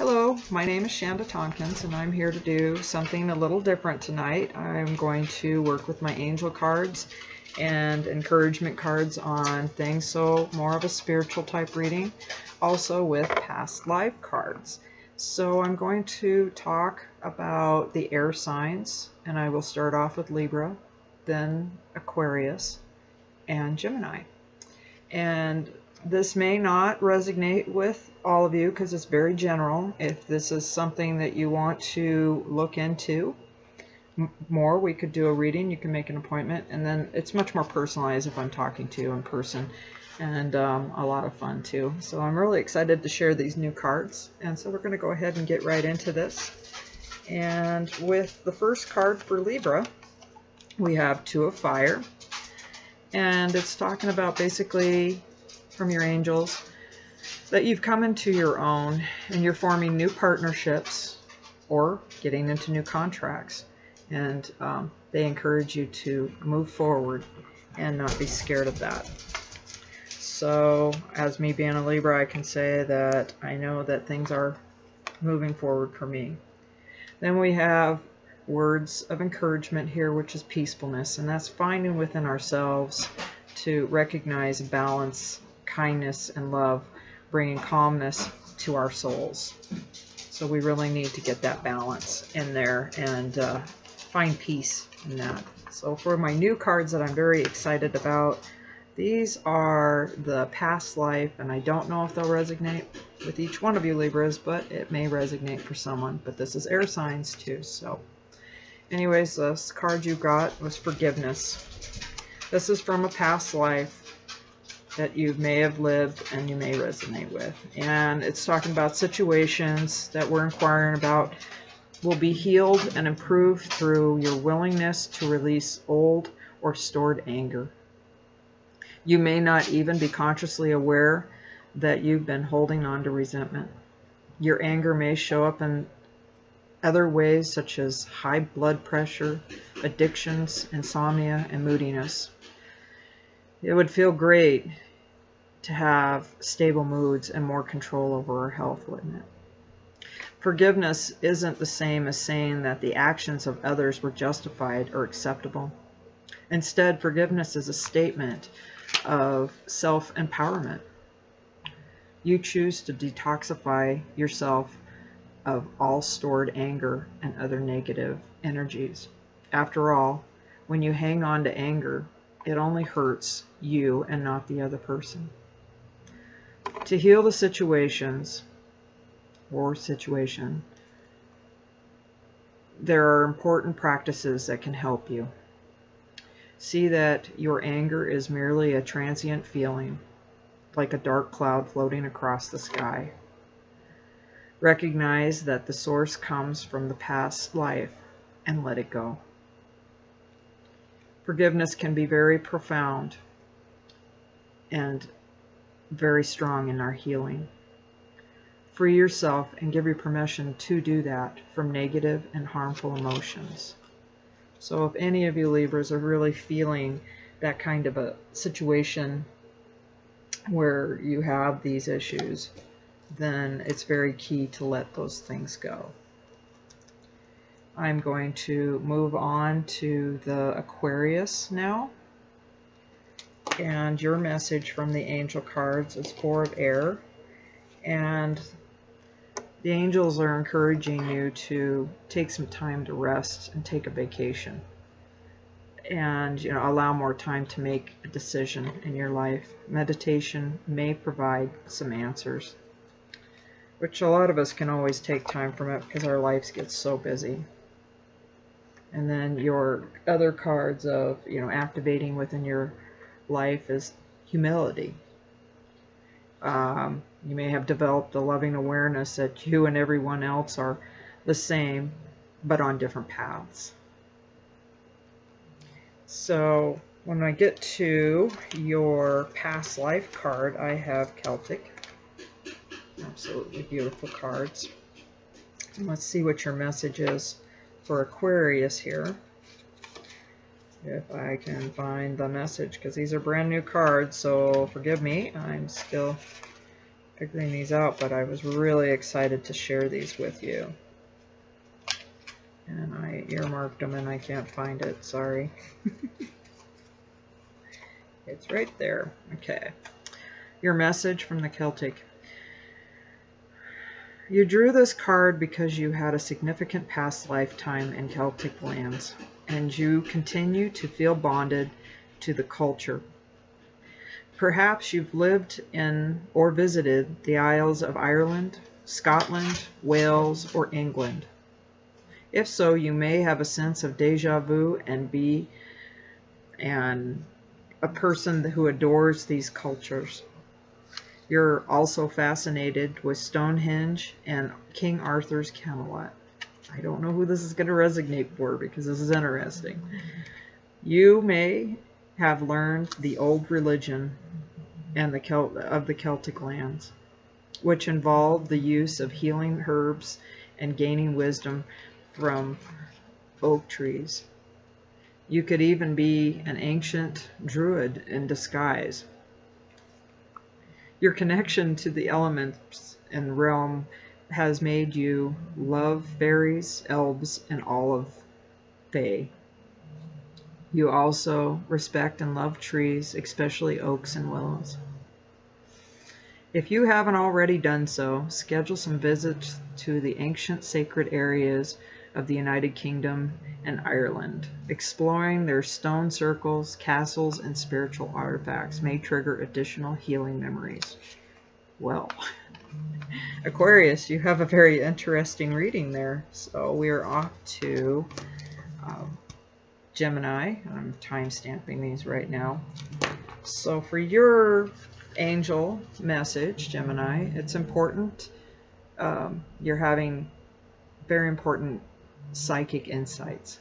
Hello, my name is Shanda Tompkins and I'm here to do something a little different tonight. I'm going to work with my angel cards and encouragement cards on things, so more of a spiritual type reading, also with past life cards. So I'm going to talk about the air signs, and I will start off with Libra, then Aquarius, and Gemini. And this may not resonate with all of you because it's very general. If this is something that you want to look into more, we could do a reading. You can make an appointment, and then it's much more personalized if I'm talking to you in person, and a lot of fun too. So I'm really excited to share these new cards, and so we're going to go ahead and get right into this. And with the first card for Libra, we have Two of Fire, and it's talking about basically from your angels that you've come into your own and you're forming new partnerships or getting into new contracts, and they encourage you to move forward and not be scared of that. So as me being a Libra, I can say that I know that things are moving forward for me. Then we have words of encouragement here, which is peacefulness, and that's finding within ourselves to recognize balance, kindness, and love, bringing calmness to our souls. So we really need to get that balance in there and find peace in that. So for my new cards that I'm very excited about, these are the past life, and I don't know if they'll resonate with each one of you Libras, but it may resonate for someone. But this is air signs too. So anyways, this card you got was forgiveness. This is from a past life that you may have lived and you may resonate with. And it's talking about situations that we're inquiring about will be healed and improved through your willingness to release old or stored anger. You may not even be consciously aware that you've been holding on to resentment. Your anger may show up in other ways, such as high blood pressure, addictions, insomnia, and moodiness. It would feel great to have stable moods and more control over our health, wouldn't it? Forgiveness isn't the same as saying that the actions of others were justified or acceptable. Instead, forgiveness is a statement of self-empowerment. You choose to detoxify yourself of all stored anger and other negative energies. After all, when you hang on to anger, it only hurts you and not the other person. To heal the situation, there are important practices that can help you. See that your anger is merely a transient feeling, like a dark cloud floating across the sky. Recognize that the source comes from the past life and let it go. Forgiveness can be very profound and very strong in our healing. Free yourself and give you permission to do that from negative and harmful emotions. So if any of you Libras are really feeling that kind of a situation where you have these issues, then it's very key to let those things go. I'm going to move on to the Aquarius now. And your message from the angel cards is Four of Air. And the angels are encouraging you to take some time to rest and take a vacation. And, allow more time to make a decision in your life. Meditation may provide some answers, which a lot of us can always take time from it because our lives get so busy. And then your other cards of, activating within your life is humility. You may have developed a loving awareness that you and everyone else are the same, but on different paths. So when I get to your past life card, I have Celtic. Absolutely beautiful cards. And let's see what your message is for Aquarius here. If I can find the message, because these are brand new cards, so forgive me, I'm still figuring these out, but I was really excited to share these with you. And I earmarked them and I can't find it, sorry. It's right there. Okay. Your message from the Celtic. You drew this card because you had a significant past lifetime in Celtic lands, and you continue to feel bonded to the culture. Perhaps you've lived in or visited the Isles of Ireland, Scotland, Wales, or England. If so, you may have a sense of déjà vu and be a person who adores these cultures. You're also fascinated with Stonehenge and King Arthur's Camelot. I don't know who this is going to resonate for because this is interesting. You may have learned the old religion and of the Celtic lands, which involved the use of healing herbs and gaining wisdom from oak trees. You could even be an ancient druid in disguise. Your connection to the elements and realm has made you love fairies, elves, and all of Fae. You also respect and love trees, especially oaks and willows. If you haven't already done so, schedule some visits to the ancient sacred areas of the United Kingdom and Ireland. Exploring their stone circles, castles, and spiritual artifacts may trigger additional healing memories. Well, Aquarius, you have a very interesting reading there. So we are off to Gemini. I'm time stamping these right now. So for your angel message, Gemini, it's important. You're having very important psychic insights,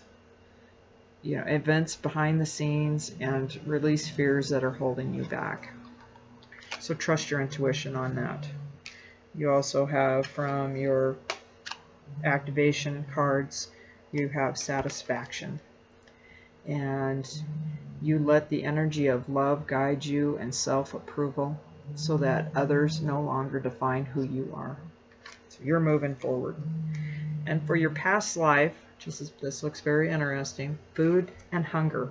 you know, events behind the scenes, and release fears that are holding you back. So trust your intuition on that. You also have, from your activation cards, you have satisfaction, and you let the energy of love guide you and self-approval so that others no longer define who you are. So you're moving forward. And for your past life, this looks very interesting, food and hunger.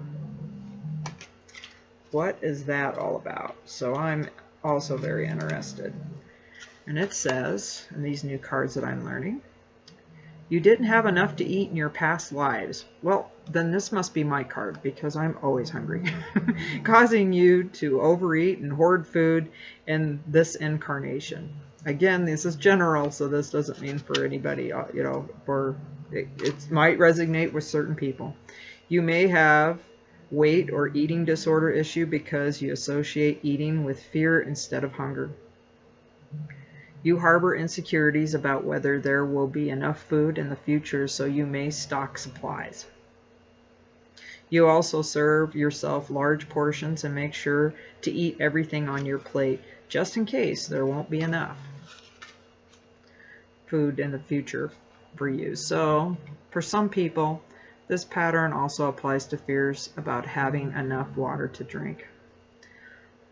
What is that all about? So I'm also very interested. And it says, in these new cards that I'm learning, you didn't have enough to eat in your past lives. Well, then this must be my card because I'm always hungry, causing you to overeat and hoard food in this incarnation. Again, this is general, so this doesn't mean for anybody, you know, it might resonate with certain people. You may have weight or eating disorder issue because you associate eating with fear instead of hunger. You harbor insecurities about whether there will be enough food in the future, so you may stock supplies. You also serve yourself large portions and make sure to eat everything on your plate, just in case there won't be enough food in the future for you. So for some people, this pattern also applies to fears about having enough water to drink.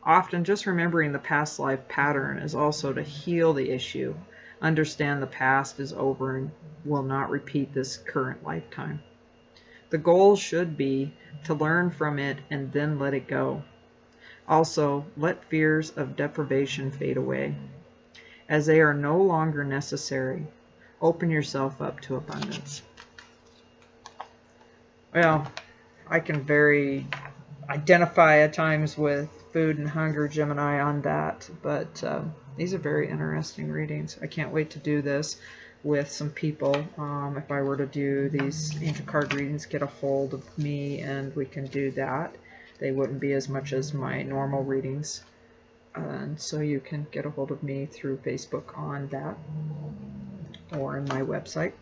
Often just remembering the past life pattern is also to heal the issue. Understand the past is over and will not repeat this current lifetime. The goal should be to learn from it and then let it go. Also, let fears of deprivation fade away, as they are no longer necessary. Open yourself up to abundance. Well, I can very identify at times with food and hunger, Gemini, on that, but these are very interesting readings. I can't wait to do this with some people. If I were to do these angel card readings, get a hold of me and we can do that. They wouldn't be as much as my normal readings. And so you can get a hold of me through Facebook on that or on my website.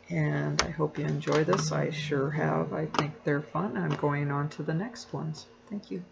And I hope you enjoy this. I sure have. I think they're fun. I'm going on to the next ones. Thank you.